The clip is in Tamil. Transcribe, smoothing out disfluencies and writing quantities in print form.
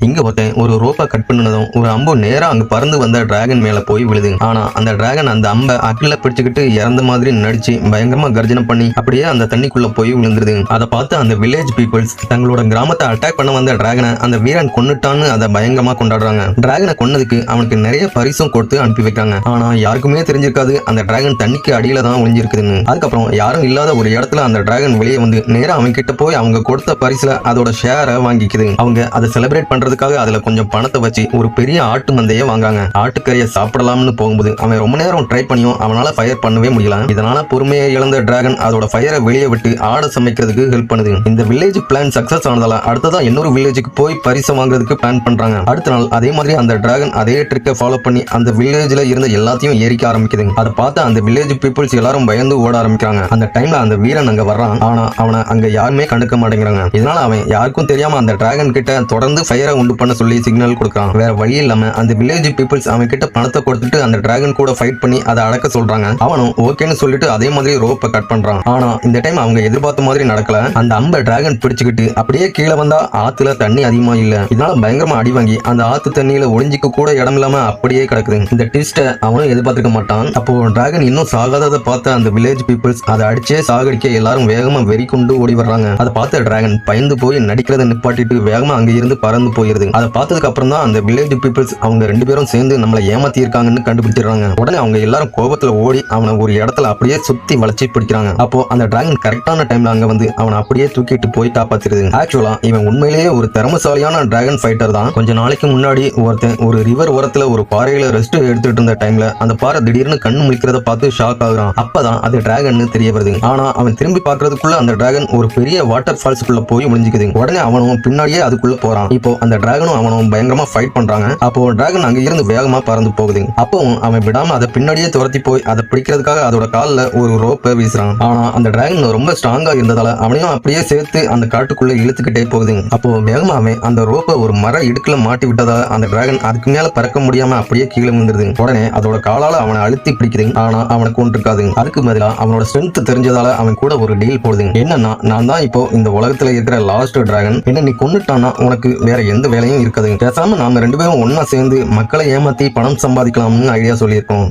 இங்க ஒருத்தன் ஒரு ரோப்பை கட் பண்ணதும் ஒரு அம்பு நேரா அங்க பறந்து வந்த டிராகன் மேல போய் விழுது. ஆனா அந்த டிராகன் அந்த அம்பை அக்கில பிடிச்சுக்கிட்டு இறந்த மாதிரி நடிச்சு பயங்கரமா கர்ஜனை பண்ணி அப்படியே அந்த தண்ணிக்குள்ள போய் விழுந்துருது. அதை பார்த்து அந்த வில்லேஜ் பீப்புள்ஸ் தங்களோட கிராமத்தை அட்டாக் பண்ண வந்த டிராகனை அந்த வீரன் கொன்னுட்டான்னு அதை பயங்கரமா கொண்டாடுறாங்க. டிராகனை கொன்னதுக்கு அவனுக்கு நிறைய பரிசும் கொடுத்து அனுப்பி வைக்கிறாங்க. ஆனா யாருக்குமே தெரிஞ்சிருக்காது அந்த டிராகன் தண்ணிக்கு அடியில தான் ஒளிஞ்சிருக்குதுன்னு. அதுக்கப்புறம் யாரும் இல்லாத ஒரு இடத்துல அந்த டிராகன் வெளியே வந்து நேரா அவங்க கிட்ட போய் அவங்க கொடுத்த பரிசுல அதோட ஷேரை வாங்கிக்குது. அவங்க அதை செலிப்ரேட் பண்றதுக்காக அதுல கொஞ்சம் பணத்தை வச்சு ஒரு பெரிய ஆட்டு மந்தையை வாங்காங்க. ஆட்டுக்கறியை சாப்பிடலாம்னு போகும்போது அவன் ரொம்ப நேரம் ட்ரை பண்ணியும் அவனால ஃபயர் பண்ணவே முடியல. இதனால பொறுமையை இழந்த டிராகன் அதோட ஃபயரை வெளியே விட்டு ஆடை சமைக்கிறதுக்கு ஹெல்ப் பண்ணுது. இந்த வில்லேஜ் பிளான் சக்சஸ் ஆனதால அடுத்ததா இன்னொரு வில்லேஜுக்கு போய் பரிசு வாங்குறதுக்கு பிளான் பண்றாங்க. அடுத்த நாள் அதே மாதிரி அந்த டிராகன் அதே ட்ரிக்கை ஃபாலோ பண்ணி அந்த வில்லேஜ்ல இருந்த எல்லாத்தையும் எரிக்க ஆரம்பிக்குது. அதை பார்த்து அந்த வில்லேஜ் பீப்புள்ஸ் எல்லாரும் பயந்து ஓட ஆரம்பிக்கிறாங்க. அந்த டைம்ல அந்த வீரன் அங்க வர்றான். ஆனா அவனை அங்க யாருமே கண்டுக்க மாட்டேங்கிறாங்க. இதனால அவன் யாருக்கும் தெரியாம அந்த டிராகன் கிட்ட தொடர்ந்து ஃபயரை உண்டு பண்ண சொல்லி சிக்னல் கொடுக்குறான். வேற வழி இல்லாம அந்த வில்லேஜ் பீப்புள்ஸ் அவன் கிட்ட பணத்தை கொடுத்துட்டு அந்த டிராகன் கூட ஃபைட் பண்ணி அதை அடக்க சொல்றாங்க. அவனும் ஓகேன்னு சொல்லிட்டு அதே மாதிரி ரோப்பை கட் பண்றான். ஆனா இந்த டைம் அவங்க எதிர்பார்த்த மாதிரி நடக்கல. அந்த அம்பை டிராகன் பிடிச்சுக்கிட்டு அப்படியே கீழே வந்தா ஆத்துல தண்ணி அதிகமா இல்ல. இதனால பயங்கரமா அடி வாங்கி அந்த ஆத்து தண்ணியில ஒளிஞ்சிக்க கூட இடம் இல்லாம அப்படியே கிடக்குது. இந்த ட்விஸ்ட அவனும் எதிர்பார்த்திருக்க மாட்டான். அப்போ டிராகன் இன்னும் சாகாததை பார்த்த அந்த வில்லேஜ் பீப்புள்ஸ் அதை அடிச்சே சாகடிக்க எல்லாரும் வேகமா வெறி கொண்டு ஓடி வர்றாங்க. அதை பார்த்த டிராகன் பயந்து போய் நடிக்கிறத நிப்பாட்டிட்டு வேகமா அங்க இருந்து பறந்து போயிருது. அதை பார்த்ததுக்கு அப்புறம் தான் அந்த வில்லேஜ் பீப்புள்ஸ் அவங்க ரெண்டு பேரும் சேர்ந்து நம்மளை ஏமாத்தி இருக்காங்கன்னு கண்டுபிடிச்சிடுறாங்க. உடனே அவங்க எல்லாரும் கோபத்துல ஓடி அவனை ஒரு இடத்துல அப்படியே சுத்தி வளைச்சி பிடிக்கிறாங்க. அப்போ அந்த டிராகன் கரெக்டான டைம்ல அங்க வந்து அவனை அப்படியே தூக்கிட்டு போய் காப்பாத்திருது. ஆக்சுவலா இவன் உண்மையிலேயே ஒரு திறமசாலியான டிராகன் ஃபைட்டர் தான். கொஞ்ச நாளைக்கு முன்னாடி ஒருத்தன் ஒரு ரிவர் ஓரத்துல ஒரு பாறையில ரெஸ்ட் எடுத்துட்டு இருந்த டைம்ல அந்த பாறை திடீர்னு கண்ணு முழிக்கிறத பார்த்து ஷாக் ஆகுறான். அப்பதான் அது டிராகன் தெரிய வருது. ஆனா அவன் திரும்பி பார்க்கறதுக்குள்ள அந்த டிராகன் ஒரு பெரிய வாட்டர் ஃபால்ஸ்க்குள்ள போய் முடிஞ்சுக்குது. உடனே அவனும் பின்னாடியே அதுக்குள்ள போறான். இப்போ அந்த டிராகனும் அவனும் பயங்கரமா ஃபைட் பண்றாங்க. அப்போ டிராகன் அங்க இருந்து வேகமா பறந்து போகுது. அப்பவும் அவன் விடாம அதை பின்னாடியே துரத்தி போய் அதை பிடிக்கிறதுக்காக அதோட கால்ல ஒரு ரோப்பை வீசுறான். ஆனா அந்த டிராகன் ரொம்ப ஸ்ட்ராங்கா இருந்ததால அவனையும் அப்படியே சேர்த்து அந்த காட்டுக்குள்ள இழுத்துக்கிட்டே போகுது. அப்போ வேகமா அவன் அந்த ரோப்பை ஒரு மர இடுக்குல மாட்டி விட்டதால அந்த டிராகன் அதுக்கு மேல பறக்க முடியாம அப்படியே கீழே விழுந்துருது. உடனே அதோட காலால அவனை அழுத்தி பிடிக்குது. ஆனா அவனுக்கு ஒன்று இருக்காது. அதுக்கு பதிலா அவனோட ஸ்ட்ரென்த் தெரிஞ்சதால அவன் கூட ஒரு டீல் போடுது. என்னன்னா, நான் தான் இப்போ இந்த உலகத்துல இருக்கிற லாஸ்ட் டிராகன். என்ன நீ கொன்னுட்டானா உனக்கு வேற எந்த வேலையும் இருக்காது. பேசாம நாம ரெண்டு பேரும் ஒன்னா சேர்ந்து மக்களை ஏமாத்தி பணம் சம்பாதிக்கலாம்னு ஐடியா சொல்லியிருக்கோம்.